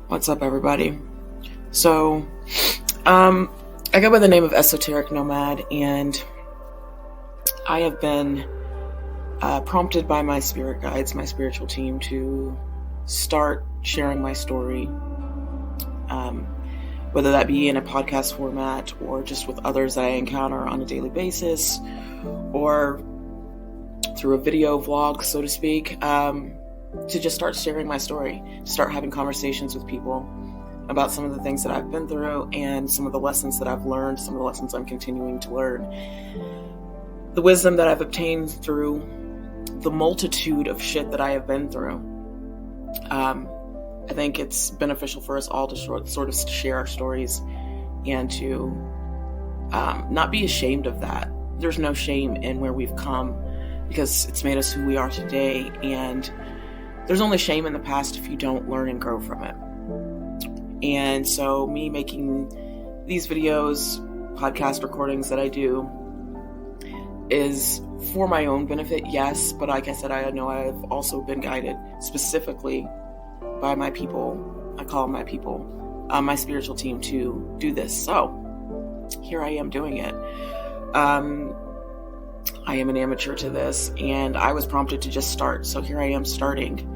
What's up, everybody? So, I go by the name of Esoteric Nomad, and I have been prompted by my spirit guides, my spiritual team, to start sharing my story, whether that be in a podcast format or just with others that I encounter on a daily basis, or through a video vlog, so to speak, to just start sharing my story, start having conversations with people about some of the things that I've been through and some of the lessons that I've learned, some of the lessons I'm continuing to learn, the wisdom that I've obtained through the multitude of shit that I have been through. I think it's beneficial for us all to sort of share our stories and to not be ashamed of that. There's no shame in where we've come because it's made us who we are today, and there's only shame in the past if you don't learn and grow from it. And so me making these videos, podcast recordings that I do is for my own benefit, yes, but like I said, I know I've also been guided specifically by my people. I call them my people, my spiritual team, to do this. So here I am doing it. I am an amateur to this, and I was prompted to just start. So here I am starting.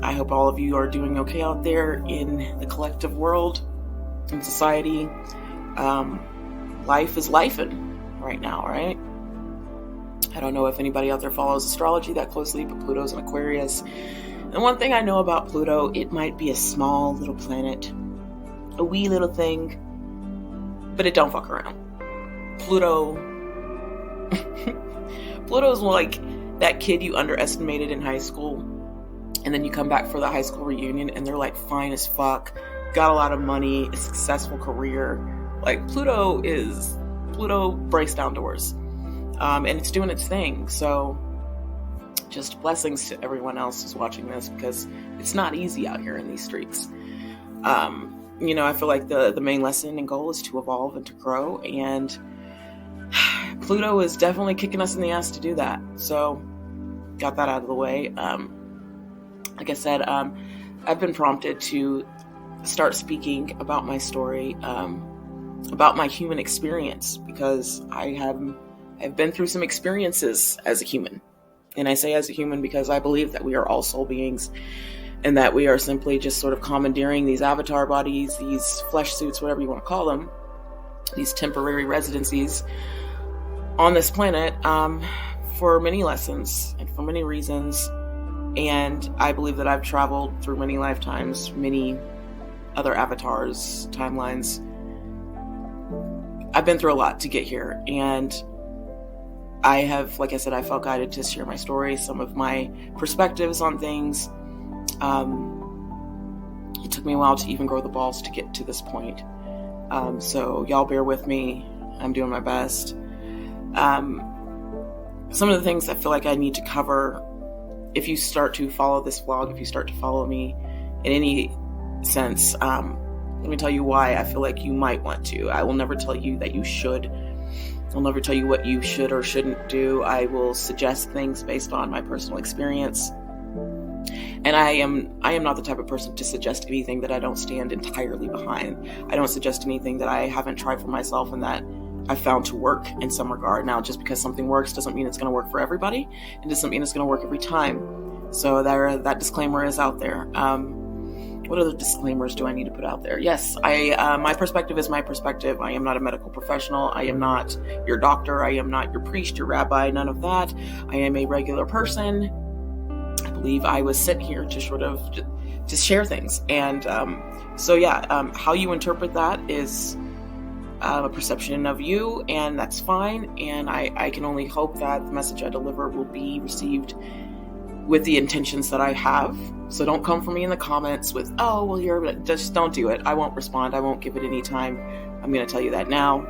I hope all of you are doing okay out there in the collective world, in society. Life is lifing right now, right? I don't know if anybody out there follows astrology that closely, but Pluto's in Aquarius. And one thing I know about Pluto, it might be a small little planet, a wee little thing, but it don't fuck around. Pluto's like that kid you underestimated in high school, and then you come back for the high school reunion and they're like fine as fuck, got a lot of money, a successful career. Like Pluto breaks down doors, and it's doing its thing. So just blessings to everyone else who's watching this, because it's not easy out here in these streets. I feel like the main lesson and goal is to evolve and to grow, and Pluto is definitely kicking us in the ass to do that. So got that out of the way. Like I said, I've been prompted to start speaking about my story, about my human experience, because I've been through some experiences as a human. And I say as a human because I believe that we are all soul beings, and that we are simply just sort of commandeering these avatar bodies, these flesh suits, whatever you want to call them, these temporary residencies on this planet, for many lessons and for many reasons. And I believe that I've traveled through many lifetimes, many other avatars, timelines. I've been through a lot to get here, and I have, like I said, I felt guided to share my story, some of my perspectives on things. It took me a while to even grow the balls to get to this point. So y'all bear with me. I'm doing my best. Some of the things I feel like I need to cover, if you start to follow this vlog, if you start to follow me in any sense, let me tell you why I feel like you might want to. I will never tell you that you should. I'll never tell you what you should or shouldn't do. I will suggest things based on my personal experience. And I am not the type of person to suggest anything that I don't stand entirely behind. I don't suggest anything that I haven't tried for myself and that I found to work in some regard. Now, just because something works doesn't mean it's going to work for everybody. It doesn't mean it's going to work every time. So that disclaimer is out there. What other disclaimers do I need to put out there? Yes, my perspective is my perspective. I am not a medical professional. I am not your doctor. I am not your priest, your rabbi, none of that. I am a regular person. I believe I was sent here to sort of to share things. And how you interpret that is a perception of you, and that's fine. And I can only hope that the message I deliver will be received with the intentions that I have. So don't come for me in the comments with, oh, well, just don't do it. I won't respond. I won't give it any time. I'm going to tell you that now.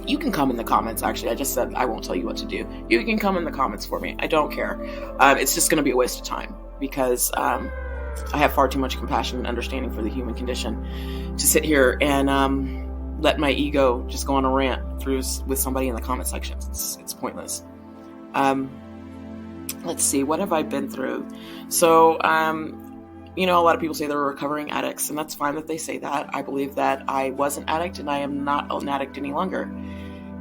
You can come in the comments, actually. I just said I won't tell you what to do. You can come in the comments for me. I don't care. It's just going to be a waste of time, because I have far too much compassion and understanding for the human condition to sit here and let my ego just go on a rant with somebody in the comment section. It's pointless. Let's see, what have I been through? So a lot of people say they're recovering addicts, and that's fine that they say that. I believe that I was an addict and I am not an addict any longer.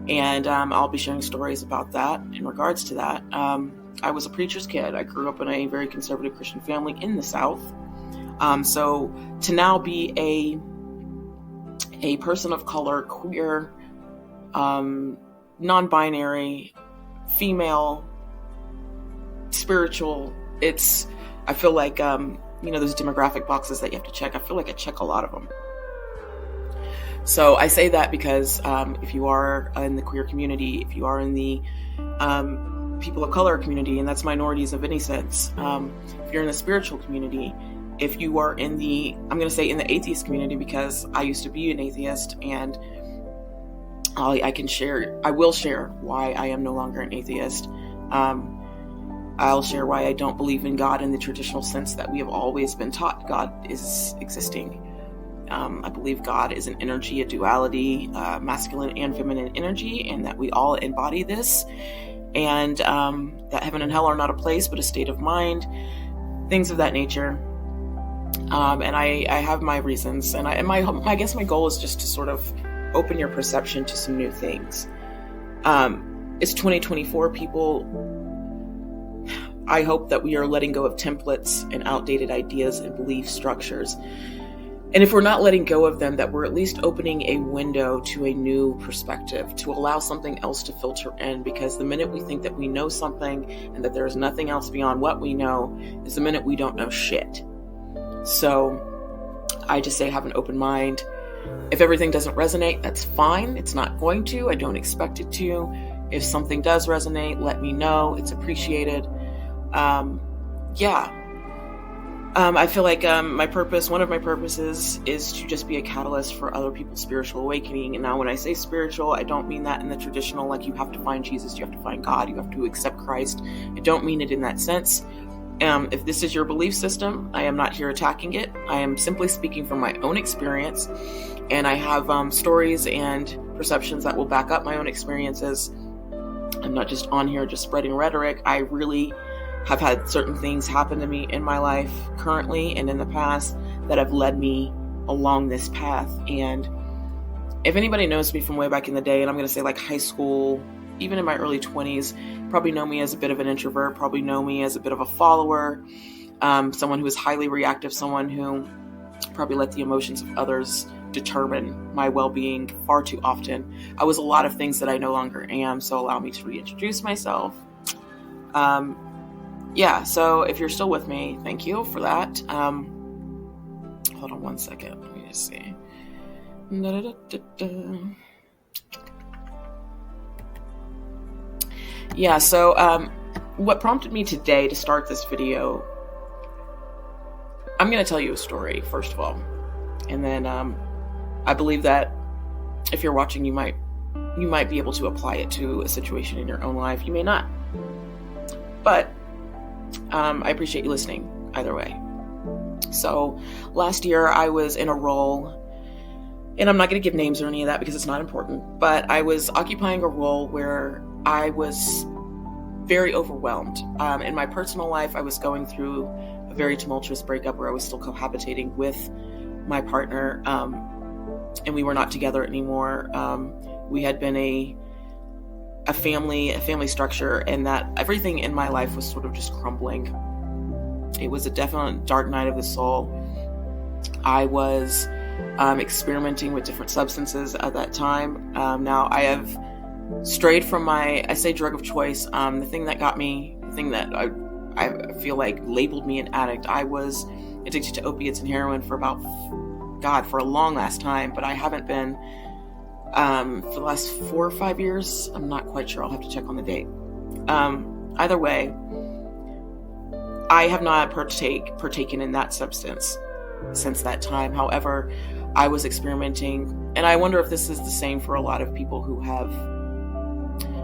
And I'll be sharing stories about that in regards to that. I was a preacher's kid. I grew up in a very conservative Christian family in the South. So to now be a person of color, queer, non-binary, female, spiritual, I feel like, those demographic boxes that you have to check, I feel like I check a lot of them. So I say that because if you are in the queer community, if you are in the people of color community, and that's minorities of any sense, if you're in the spiritual community, if you are in I'm going to say in the atheist community, because I used to be an atheist, and I will share why I am no longer an atheist. I'll share why I don't believe in God in the traditional sense that we have always been taught God is existing. I believe God is an energy, a duality, masculine and feminine energy, and that we all embody this, and that heaven and hell are not a place but a state of mind, things of that nature. And I have my reasons, and I guess my goal is just to sort of open your perception to some new things. It's 2024, people. I hope that we are letting go of templates and outdated ideas and belief structures. And if we're not letting go of them, that we're at least opening a window to a new perspective, to allow something else to filter in. Because the minute we think that we know something and that there is nothing else beyond what we know is the minute we don't know shit. So I just say have an open mind. If everything doesn't resonate, that's fine. It's not going to. I don't expect it to. If something does resonate, let me know. It's appreciated. I feel like one of my purposes is to just be a catalyst for other people's spiritual awakening. And now when I say spiritual, I don't mean that in the traditional, like you have to find Jesus, you have to find God, you have to accept Christ. I don't mean it in that sense. If this is your belief system, I am not here attacking it. I am simply speaking from my own experience. And I have stories and perceptions that will back up my own experiences. I'm not just on here just spreading rhetoric. I really have had certain things happen to me in my life currently and in the past that have led me along this path. And if anybody knows me from way back in the day, and I'm going to say like high school, even in my early 20s, probably know me as a bit of an introvert, probably know me as a bit of a follower, someone who is highly reactive, someone who probably let the emotions of others determine my well-being far too often. I was a lot of things that I no longer am, so allow me to reintroduce myself. So if you're still with me, thank you for that. Hold on one second. Let me just see. What prompted me today to start this video, I'm going to tell you a story, first of all. And then I believe that if you're watching, you might be able to apply it to a situation in your own life. You may not. But I appreciate you listening either way. So last year I was in a role, and I'm not going to give names or any of that because it's not important, but I was occupying a role where I was very overwhelmed. In my personal life, I was going through a very tumultuous breakup where I was still cohabitating with my partner, and we were not together anymore. We had been a family structure, and that everything in my life was sort of just crumbling. It was a definite dark night of the soul. I was experimenting with different substances at that time. Now I have strayed from I say drug of choice. The thing that got me, the thing that I feel like labeled me an addict, I was addicted to opiates and heroin for a long last time, but I haven't been for the last 4 or 5 years. I'm not quite sure. I'll have to check on the date. Either way, I have not partaken in that substance since that time. However, I was experimenting, and I wonder if this is the same for a lot of people who have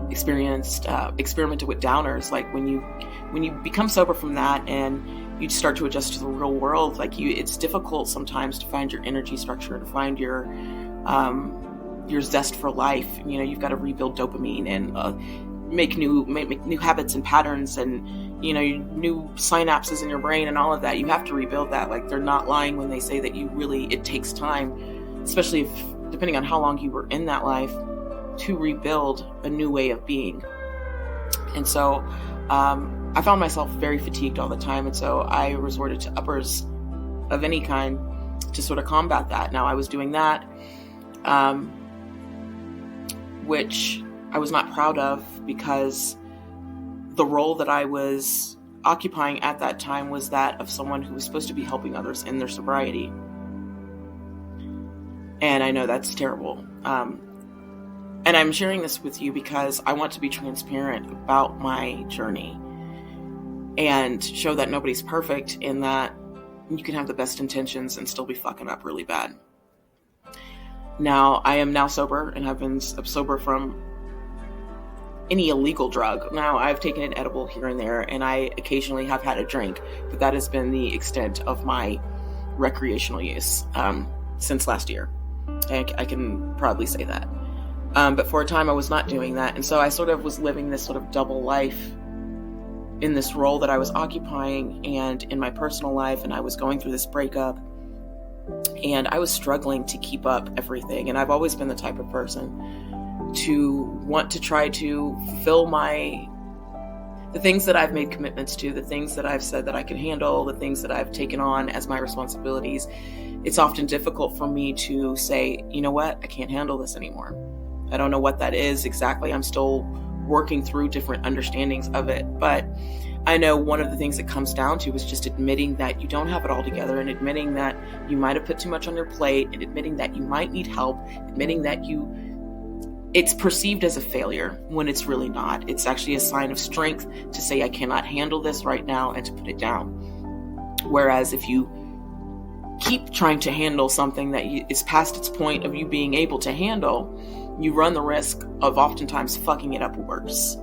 experimented with downers. Like when you become sober from that and you start to adjust to the real world, it's difficult sometimes to find your energy structure, to find your zest for life. You've got to rebuild dopamine and make new habits and patterns, and new synapses in your brain and all of that. You have to rebuild that. Like, they're not lying when they say that it takes time, especially if, depending on how long you were in that life, to rebuild a new way of being. And so I found myself very fatigued all the time. And so I resorted to uppers of any kind to sort of combat that. Now, I was doing that, which I was not proud of, because the role that I was occupying at that time was that of someone who was supposed to be helping others in their sobriety. And I know that's terrible. And I'm sharing this with you because I want to be transparent about my journey and show that nobody's perfect, and that you can have the best intentions and still be fucking up really bad. Now, I am now sober and have been sober from any illegal drug. Now, I've taken an edible here and there, and I occasionally have had a drink, but that has been the extent of my recreational use since last year. I can proudly say that. But for a time, I was not doing that. And so I sort of was living this sort of double life in this role that I was occupying and in my personal life. And I was going through this breakup, and I was struggling to keep up everything. And I've always been the type of person to want to try to fulfill the things that I've made commitments to, the things that I've said that I can handle, the things that I've taken on as my responsibilities. It's often difficult for me to say, you know what, I can't handle this anymore. I don't know what that is exactly. I'm still working through different understandings of it. But I know one of the things it comes down to is just admitting that you don't have it all together, and admitting that you might have put too much on your plate, and admitting that you might need help, admitting that it's perceived as a failure when it's really not. It's actually a sign of strength to say, I cannot handle this right now, and to put it down. Whereas if you keep trying to handle something that is past its point of you being able to handle, you run the risk of oftentimes fucking it up worse.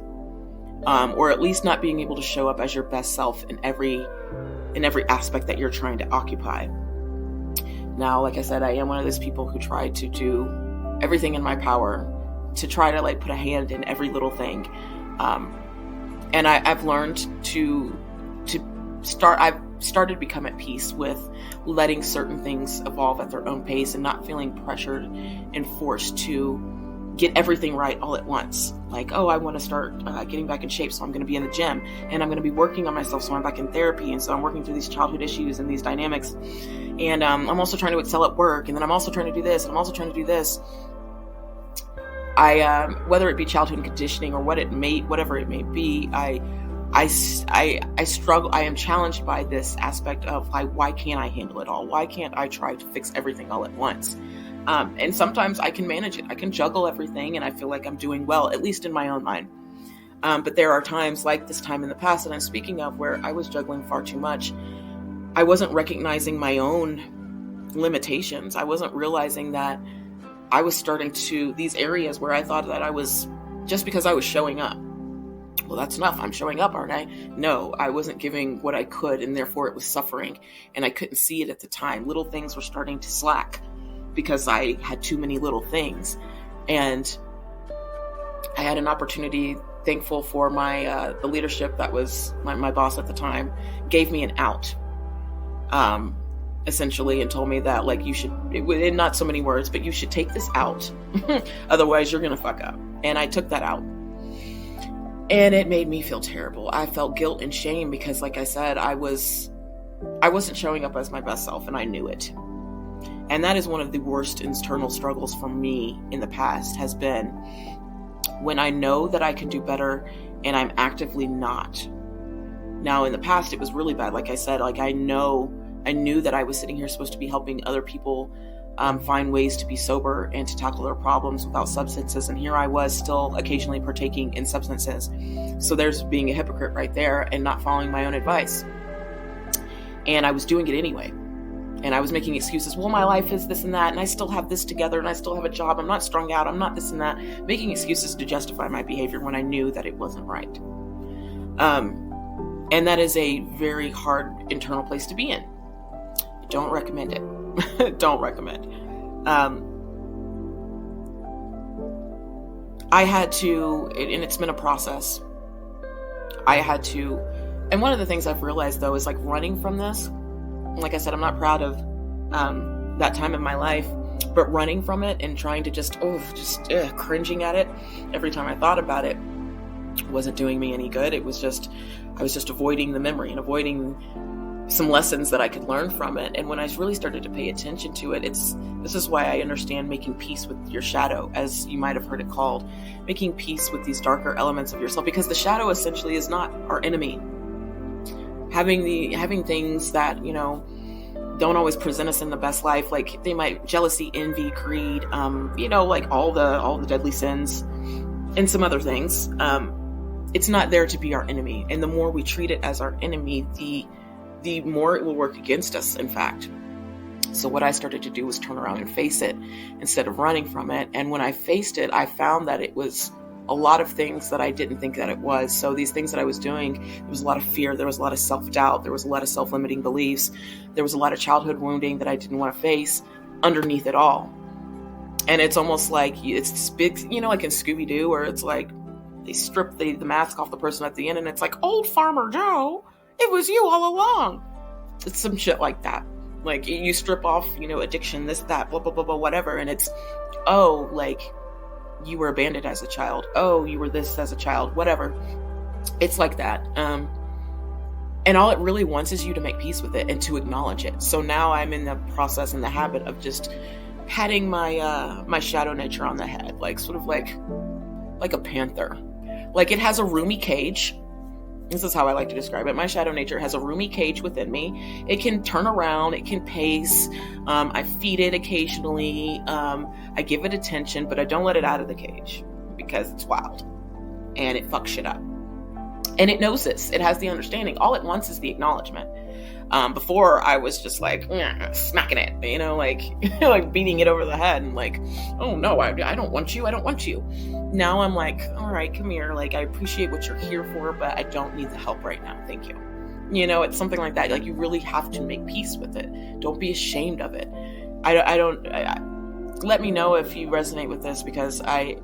Or at least not being able to show up as your best self in every aspect that you're trying to occupy. Now, like I said, I am one of those people who try to do everything in my power to try to put a hand in every little thing. And I've learned I've started to become at peace with letting certain things evolve at their own pace, and not feeling pressured and forced to get everything right all at once. Like, oh, I want to start getting back in shape, so I'm going to be in the gym, and I'm going to be working on myself, so I'm back in therapy, and so I'm working through these childhood issues and these dynamics. And I'm also trying to excel at work, and then I'm also trying to do this, and I'm also trying to do this. Whether it be childhood conditioning or whatever it may be, I struggle. I am challenged by this aspect of why can't I handle it all? Why can't I try to fix everything all at once? And sometimes I can manage it. I can juggle everything, and I feel like I'm doing well, at least in my own mind. But there are times like this time in the past that I'm speaking of where I was juggling far too much. I wasn't recognizing my own limitations. I wasn't realizing that I was starting to these areas where I thought that I was, just because I was showing up. Well, that's enough. I'm showing up, aren't I? No, I wasn't giving what I could, and therefore it was suffering, and I couldn't see it at the time. Little things were starting to slack because I had too many little things. And I had an opportunity, thankful for my the leadership that was my boss at the time, gave me an out, essentially, and told me that you should, in not so many words, but you should take this out. Otherwise you're going to fuck up. And I took that out. And it made me feel terrible. I felt guilt and shame because, like I said, I wasn't showing up as my best self, and I knew it. And that is one of the worst internal struggles for me in the past, has been when I know that I can do better and I'm actively not. Now, in the past, it was really bad. Like I said, I knew that I was sitting here supposed to be helping other people find ways to be sober and to tackle their problems without substances. And here I was still occasionally partaking in substances. So there's being a hypocrite right there and not following my own advice. And I was doing it anyway. And I was making excuses. Well, my life is this and that, and I still have this together, and I still have a job. I'm not strung out. I'm not this and that. Making excuses to justify my behavior when I knew that it wasn't right. And that is a very hard internal place to be in. Don't recommend it. Don't recommend. I had to, and it's been a process, I had to And one of the things I've realized, though, is like running from this. Like I said, I'm not proud of that time in my life, but running from it and trying to just cringing at it every time I thought about it wasn't doing me any good. I was just avoiding the memory and avoiding some lessons that I could learn from it. And when I really started to pay attention to it, this is why I understand making peace with your shadow, as you might have heard it called, making peace with these darker elements of yourself, because the shadow essentially is not our enemy. Having things that, don't always present us in the best life, like they might jealousy, envy, greed, like all the deadly sins and some other things. It's not there to be our enemy. And the more we treat it as our enemy, the more it will work against us, in fact. So what I started to do was turn around and face it instead of running from it. And when I faced it, I found that it was a lot of things that I didn't think that it was. So these things that I was doing, there was a lot of fear, there was a lot of self-doubt, there was a lot of self-limiting beliefs, there was a lot of childhood wounding that I didn't want to face underneath it all. And it's almost like it's this big, like in Scooby-Doo, where it's like they strip the mask off the person at the end, and it's like, old Farmer Joe, it was you all along. It's some shit like that. Like you strip off, addiction, this, that, blah, blah, blah, blah, whatever. And it's, you were abandoned as a child. Oh, you were this as a child, whatever. It's like that. And all it really wants is you to make peace with it and to acknowledge it. So now I'm in the process and the habit of just patting my shadow nature on the head, like sort of like a panther. Like it has a roomy cage. This is how I like to describe it. My shadow nature has a roomy cage within me. It can turn around. It can pace. I feed it occasionally. I give it attention, but I don't let it out of the cage because it's wild and it fucks shit up. And it knows this. It has the understanding. All it wants is the acknowledgement. Before I was just like smacking it, like beating it over the head and like, oh no, I don't want you. I don't want you. Now I'm like, all right, come here. Like, I appreciate what you're here for, but I don't need the help right now. Thank you. It's something like that. Like you really have to make peace with it. Don't be ashamed of it. Let me know if you resonate with this, because I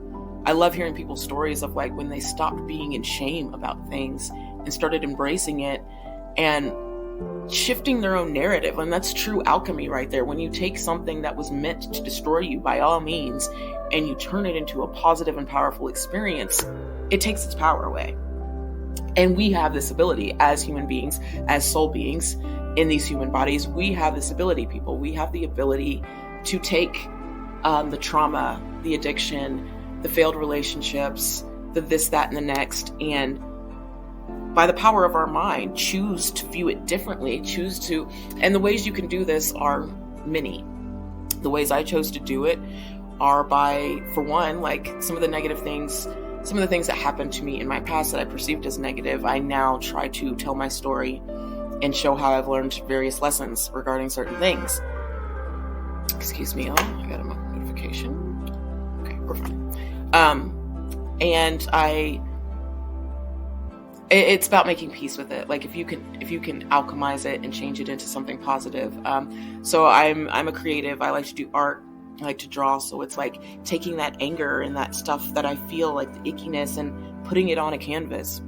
love hearing people's stories of like when they stopped being in shame about things and started embracing it and shifting their own narrative. And that's true alchemy right there. When you take something that was meant to destroy you by all means and you turn it into a positive and powerful experience, it takes its power away. And we have this ability as human beings, as soul beings in these human bodies. We have this ability, people. We have the ability to take the trauma, the addiction, the failed relationships, the this, that, and the next, and by the power of our mind, choose to view it differently, and the ways you can do this are many. The ways I chose to do it are by, for one, like some of the things that happened to me in my past that I perceived as negative, I now try to tell my story and show how I've learned various lessons regarding certain things. Excuse me, I got a notification. Okay, we're fine. It's about making peace with it. Like if you can alchemize it and change it into something positive. So I'm a creative. I like to do art. I like to draw. So it's like taking that anger and that stuff that I feel, like the ickiness, and putting it on a canvas,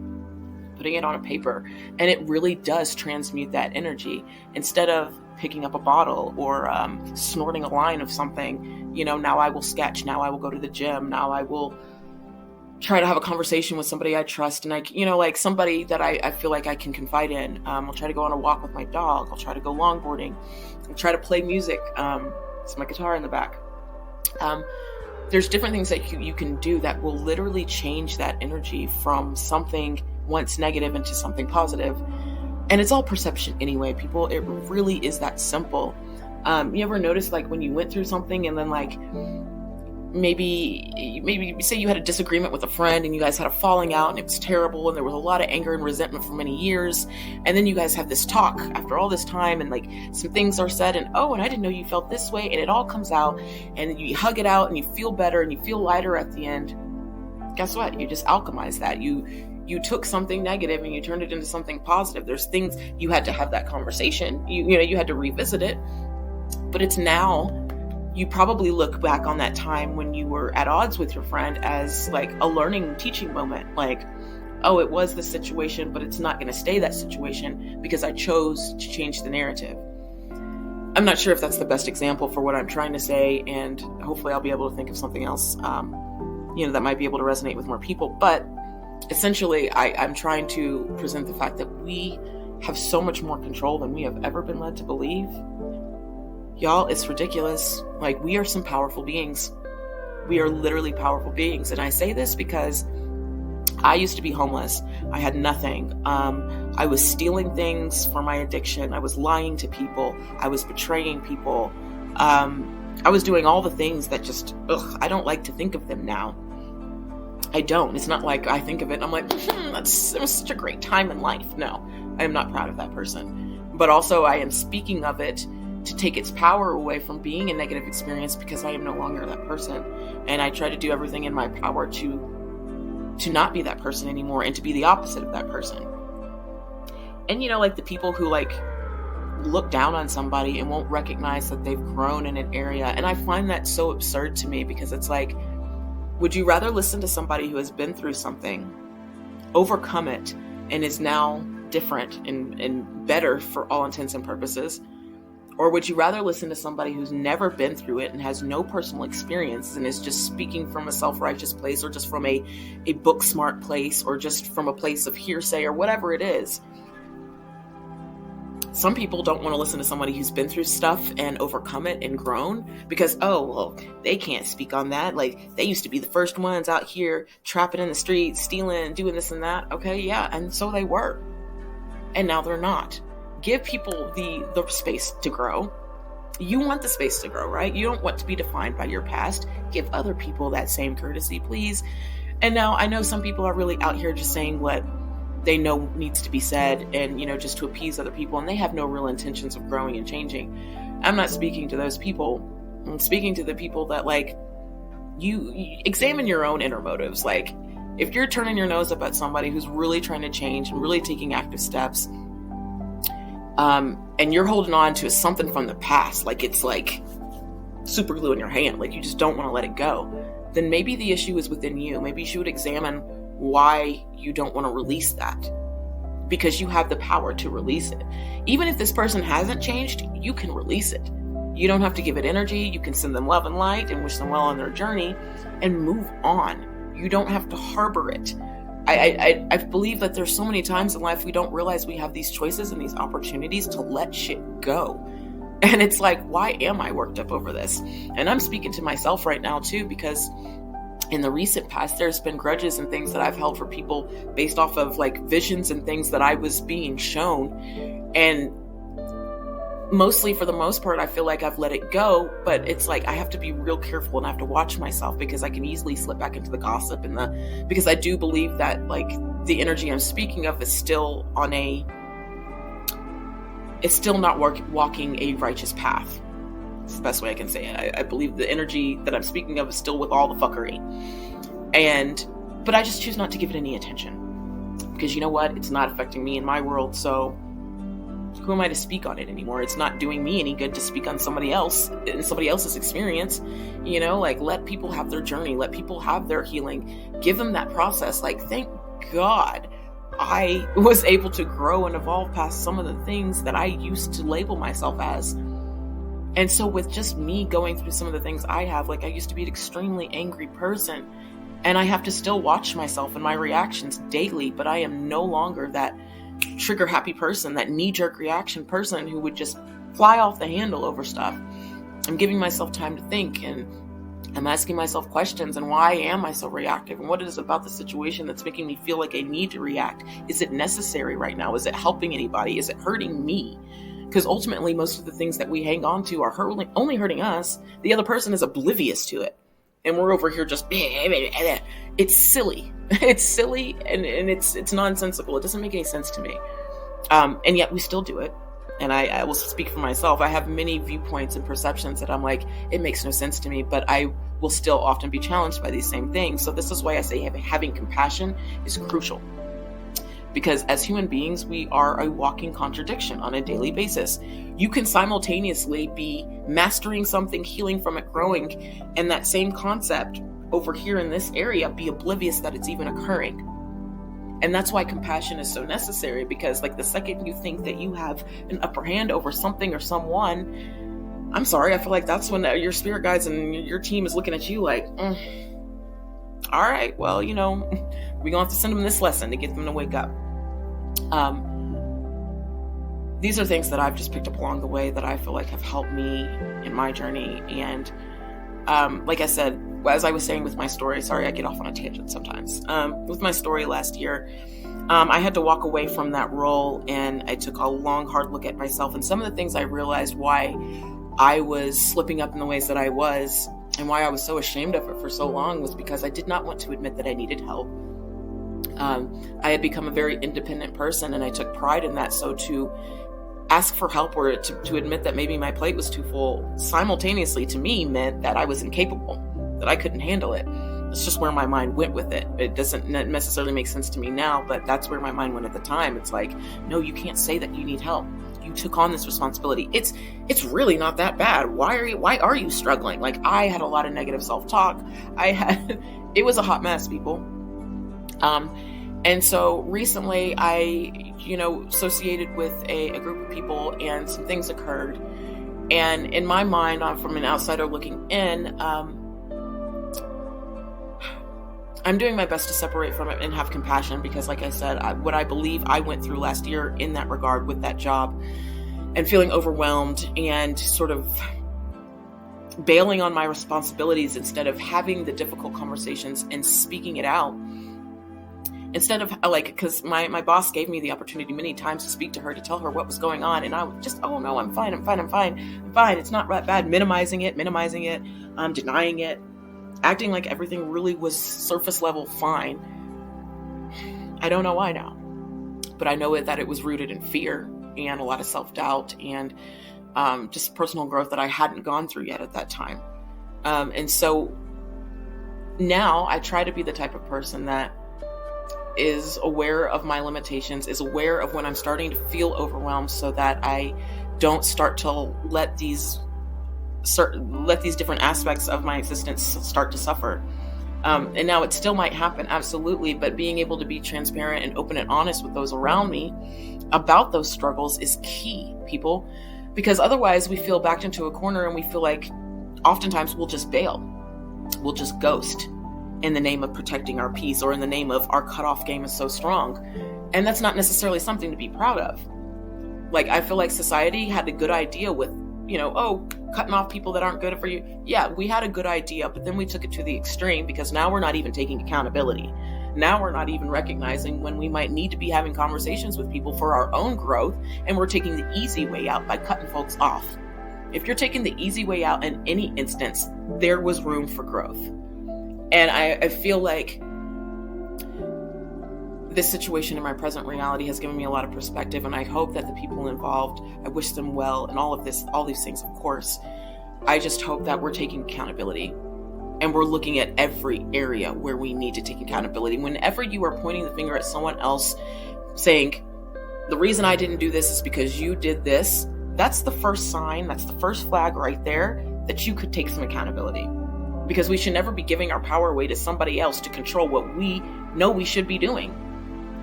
putting it on a paper. And it really does transmute that energy. Instead of picking up a bottle or snorting a line of something, now I will sketch. Now I will go to the gym. Now I will try to have a conversation with somebody I trust, and like somebody that I feel like I can confide in. I'll try to go on a walk with my dog. I'll try to go longboarding. I'll try to play music. It's my guitar in the back. There's different things that you can do that will literally change that energy from something once negative into something positive. And it's all perception anyway, people. It really is that simple. You ever notice, like, when you went through something and then, like, maybe say you had a disagreement with a friend and you guys had a falling out and it was terrible and there was a lot of anger and resentment for many years, and then you guys have this talk after all this time and like some things are said and and I didn't know you felt this way, and it all comes out and you hug it out and you feel better and you feel lighter at the end. Guess what? You just alchemized that. You took something negative and you turned it into something positive. There's things you had to have that conversation. You had to revisit it, but it's now. You probably look back on that time when you were at odds with your friend as like a learning, teaching moment. Like, oh, it was the situation, but it's not going to stay that situation because I chose to change the narrative. I'm not sure if that's the best example for what I'm trying to say, and hopefully I'll be able to think of something else, that might be able to resonate with more people. But essentially, I'm trying to present the fact that we have so much more control than we have ever been led to believe. Y'all, it's ridiculous. Like, we are some powerful beings. We are literally powerful beings. And I say this because I used to be homeless. I had nothing. I was stealing things for my addiction. I was lying to people. I was betraying people. I was doing all the things that just, I don't like to think of them now. I don't. It's not like I think of it and I'm like, it was such a great time in life. No, I am not proud of that person. But also I am speaking of it to take its power away from being a negative experience, because I am no longer that person. And I try to do everything in my power to not be that person anymore and to be the opposite of that person. And like the people who look down on somebody and won't recognize that they've grown in an area. And I find that so absurd to me, because it's like, would you rather listen to somebody who has been through something, overcome it, and is now different and better for all intents and purposes? Or would you rather listen to somebody who's never been through it and has no personal experience and is just speaking from a self-righteous place, or just from a book smart place, or just from a place of hearsay, or whatever it is? Some people don't want to listen to somebody who's been through stuff and overcome it and grown, because, they can't speak on that. Like, they used to be the first ones out here trapping in the streets, stealing, doing this and that. Okay, yeah, and so they were. And now they're not. Give people the space to grow. You want the space to grow, right? You don't want to be defined by your past. Give other people that same courtesy, please. And now I know some people are really out here just saying what they know needs to be said, and just to appease other people, and they have no real intentions of growing and changing. I'm not speaking to those people. I'm speaking to the people that you examine your own inner motives. Like, if you're turning your nose up at somebody who's really trying to change and really taking active steps, and you're holding on to something from the past, like it's like super glue in your hand, like you just don't want to let it go, then maybe the issue is within you. Maybe you should examine why you don't want to release that, because you have the power to release it. Even if this person hasn't changed, you can release it. You don't have to give it energy. You can send them love and light and wish them well on their journey and move on. You don't have to harbor it. I believe that there's so many times in life we don't realize we have these choices and these opportunities to let shit go. And it's like, why am I worked up over this? And I'm speaking to myself right now too, because in the recent past, there's been grudges and things that I've held for people based off of visions and things that I was being shown. And mostly, for the most part, I feel like I've let it go, but it's like I have to be real careful and I have to watch myself, because I can easily slip back into the gossip because I do believe that the energy I'm speaking of is still it's still not walking a righteous path. It's the best way I can say it. I believe the energy that I'm speaking of is still with all the fuckery. But I just choose not to give it any attention, because you know what? It's not affecting me in my world, so who am I to speak on it anymore? It's not doing me any good to speak on somebody else and somebody else's experience. Let people have their journey, let people have their healing, give them that process. Thank God I was able to grow and evolve past some of the things that I used to label myself as. And so with just me going through some of the things I have, I used to be an extremely angry person, and I have to still watch myself and my reactions daily, but I am no longer that trigger happy person, that knee-jerk reaction person who would just fly off the handle over stuff. I'm giving myself time to think, and I'm asking myself questions, and why am I so reactive, and what is it about the situation that's making me feel like I need to react? Is it necessary right now? Is it helping anybody? Is it hurting me? Because ultimately, most of the things that we hang on to are only hurting us. The other person is oblivious to it. And we're over here just, it's silly. It's silly, and it's nonsensical. It doesn't make any sense to me. And yet we still do it. And I will speak for myself. I have many viewpoints and perceptions that I'm like, it makes no sense to me, but I will still often be challenged by these same things. So this is why I say having compassion is crucial. Because as human beings, we are a walking contradiction on a daily basis. You can simultaneously be mastering something, healing from it, growing, and that same concept over here in this area be oblivious that it's even occurring. And that's why compassion is so necessary, because like the second you think that you have an upper hand over something or someone, I'm sorry, I feel like that's when your spirit guides and your team is looking at you like, all right, well, we're going to have to send them this lesson to get them to wake up. These are things that I've just picked up along the way that I feel like have helped me in my journey. And like I said, as I was saying with my story, sorry, I get off on a tangent sometimes. With my story last year, I had to walk away from that role, and I took a long, hard look at myself. And some of the things I realized why I was slipping up in the ways that I was, and why I was so ashamed of it for so long, was because I did not want to admit that I needed help. I had become a very independent person, and I took pride in that. So to ask for help or to admit that maybe my plate was too full simultaneously to me meant that I was incapable, that I couldn't handle it. It's just where my mind went with it. It doesn't necessarily make sense to me now, but that's where my mind went at the time. It's like, no, you can't say that you need help. You took on this responsibility. It's really not that bad. Why are you struggling? Like, I had a lot of negative self-talk. It was a hot mess, people. And so recently I, associated with a group of people, and some things occurred. And in my mind, from an outsider looking in, I'm doing my best to separate from it and have compassion, because like I said, what I believe I went through last year in that regard with that job, and feeling overwhelmed and sort of bailing on my responsibilities instead of having the difficult conversations and speaking it out. Instead of because my boss gave me the opportunity many times to speak to her, to tell her what was going on. And I was just, oh no, I'm fine. It's not that bad. Minimizing it, denying it, acting like everything really was surface level fine. I don't know why now, but I know that it was rooted in fear and a lot of self-doubt and just personal growth that I hadn't gone through yet at that time. And so now I try to be the type of person that is aware of my limitations, is aware of when I'm starting to feel overwhelmed, so that I don't start to let these different aspects of my existence start to suffer. And now it still might happen, absolutely, but being able to be transparent and open and honest with those around me about those struggles is key, people, because otherwise we feel backed into a corner, and we feel like oftentimes we'll just bail. We'll just ghost in the name of protecting our peace, or in the name of our cutoff game is so strong. And that's not necessarily something to be proud of. Like, I feel like society had a good idea with, cutting off people that aren't good for you. Yeah, we had a good idea, but then we took it to the extreme, because now we're not even taking accountability. Now we're not even recognizing when we might need to be having conversations with people for our own growth, and we're taking the easy way out by cutting folks off. If you're taking the easy way out in any instance, there was room for growth. And I feel like this situation in my present reality has given me a lot of perspective, and I hope that the people involved, I wish them well, and all these things, of course. I just hope that we're taking accountability, and we're looking at every area where we need to take accountability. Whenever you are pointing the finger at someone else, saying, the reason I didn't do this is because you did this, that's the first sign, that's the first flag right there that you could take some accountability. Because we should never be giving our power away to somebody else to control what we know we should be doing.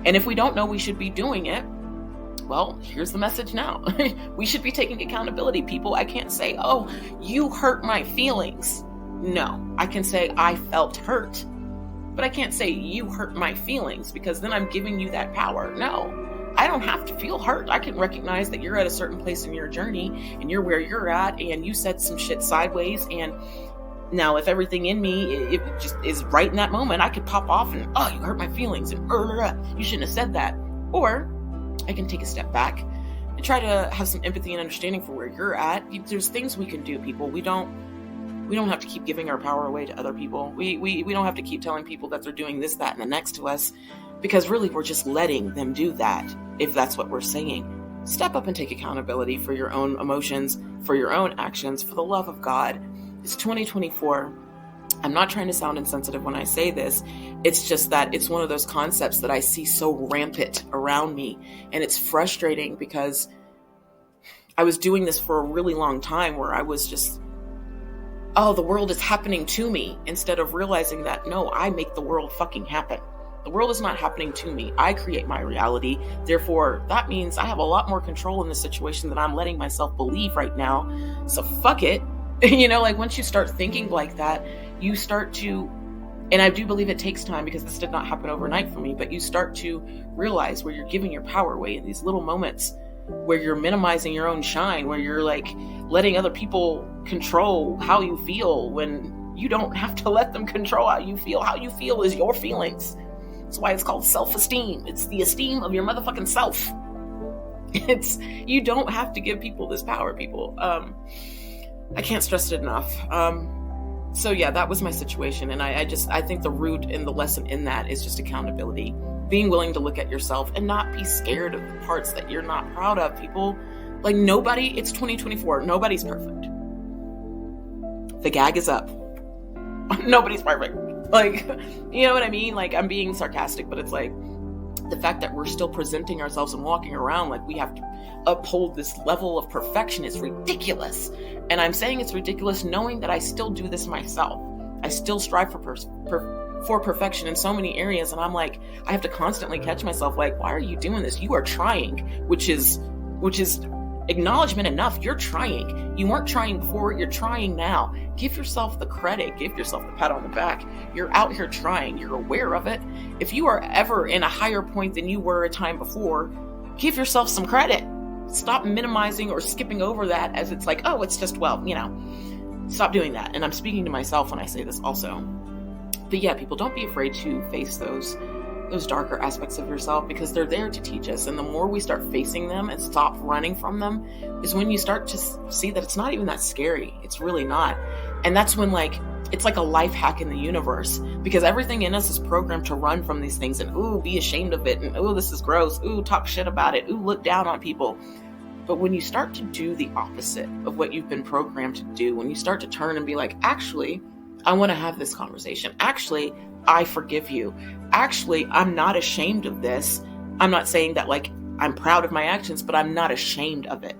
And if we don't know we should be doing it, well, here's the message now. We should be taking accountability, people. I can't say, oh, you hurt my feelings. No, I can say I felt hurt. But I can't say you hurt my feelings, because then I'm giving you that power. No, I don't have to feel hurt. I can recognize that you're at a certain place in your journey, and you're where you're at, and you said some shit sideways, and now, if everything in me it just is right in that moment, I could pop off and, oh, you hurt my feelings, and you shouldn't have said that. Or I can take a step back and try to have some empathy and understanding for where you're at. There's things we can do, people. We don't have to keep giving our power away to other people. We don't have to keep telling people that they're doing this, that, and the next to us, because really we're just letting them do that, if that's what we're saying. Step up and take accountability for your own emotions, for your own actions, for the love of God. It's 2024. I'm not trying to sound insensitive when I say this. It's just that it's one of those concepts that I see so rampant around me. And it's frustrating, because I was doing this for a really long time, where I was just, oh, the world is happening to me, instead of realizing that, no, I make the world fucking happen. The world is not happening to me. I create my reality. Therefore, that means I have a lot more control in this situation than I'm letting myself believe right now. So fuck it. Like once you start thinking like that, you start to, and I do believe it takes time because this did not happen overnight for me, but you start to realize where you're giving your power away in these little moments where you're minimizing your own shine, where you're like letting other people control how you feel when you don't have to let them control how you feel. How you feel is your feelings. That's why it's called self-esteem. It's the esteem of your motherfucking self. You don't have to give people this power, people. I can't stress it enough. So yeah, that was my situation. And I think the root and the lesson in that is just accountability. Being willing to look at yourself and not be scared of the parts that you're not proud of, people. Like it's 2024. Nobody's perfect. The gag is up. Nobody's perfect. Like, you know what I mean? Like, I'm being sarcastic, but it's like the fact that we're still presenting ourselves and walking around like we have to uphold this level of perfection is ridiculous. And I'm saying it's ridiculous knowing that I still do this myself. I still strive for perfection in so many areas. And I'm like, I have to constantly catch myself like, why are you doing this? You are trying, which is acknowledgement enough. You're trying. You weren't trying before. You're trying now. Give yourself the credit. Give yourself the pat on the back. You're out here trying. You're aware of it. If you are ever in a higher point than you were a time before, give yourself some credit. Stop minimizing or skipping over that as it's like, oh, it's just, stop doing that. And I'm speaking to myself when I say this also. But yeah, people, don't be afraid to face those darker aspects of yourself because they're there to teach us. And the more we start facing them and stop running from them is when you start to see that it's not even that scary. It's really not. And that's when it's like a life hack in the universe because everything in us is programmed to run from these things and, ooh, be ashamed of it. And, ooh, this is gross. Ooh, talk shit about it. Ooh, look down on people. But when you start to do the opposite of what you've been programmed to do, when you start to turn and be like, actually, I want to have this conversation. Actually, I forgive you. Actually, I'm not ashamed of this. I'm not saying that I'm proud of my actions, but I'm not ashamed of it.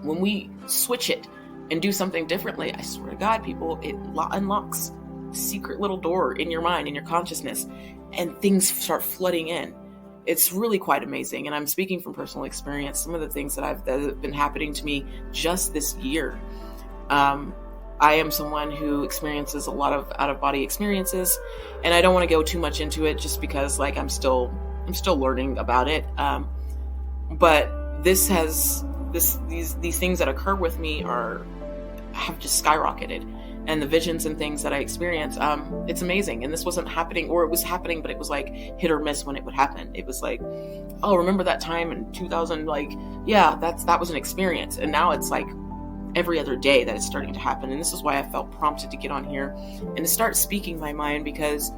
When we switch it and do something differently, I swear to God, people, it unlocks a secret little door in your mind, in your consciousness, and things start flooding in. It's really quite amazing. And I'm speaking from personal experience. Some of the things that have been happening to me just this year. I am someone who experiences a lot of out-of-body experiences, and I don't want to go too much into it just because I'm still learning about it. But these things that occur with me have just skyrocketed, and the visions and things that I experience, it's amazing. And this wasn't happening, or it was happening, but it was hit or miss when it would happen. It was oh, remember that time in 2000? That was an experience, and now it's every other day that it's starting to happen. And this is why I felt prompted to get on here and to start speaking my mind, because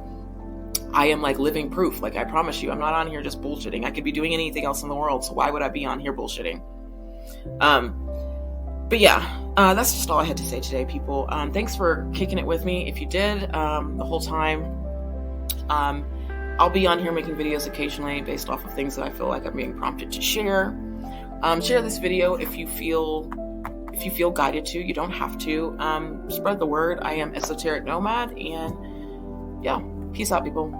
I am living proof. I promise you, I'm not on here just bullshitting. I could be doing anything else in the world, so why would I be on here bullshitting? But yeah, that's just all I had to say today, people. Thanks for kicking it with me. If you did the whole time, I'll be on here making videos occasionally based off of things that I feel like I'm being prompted to share. Share this video if you feel guided to. You don't have to. Spread the word. I am Esoteric Nomad, and yeah, peace out, people.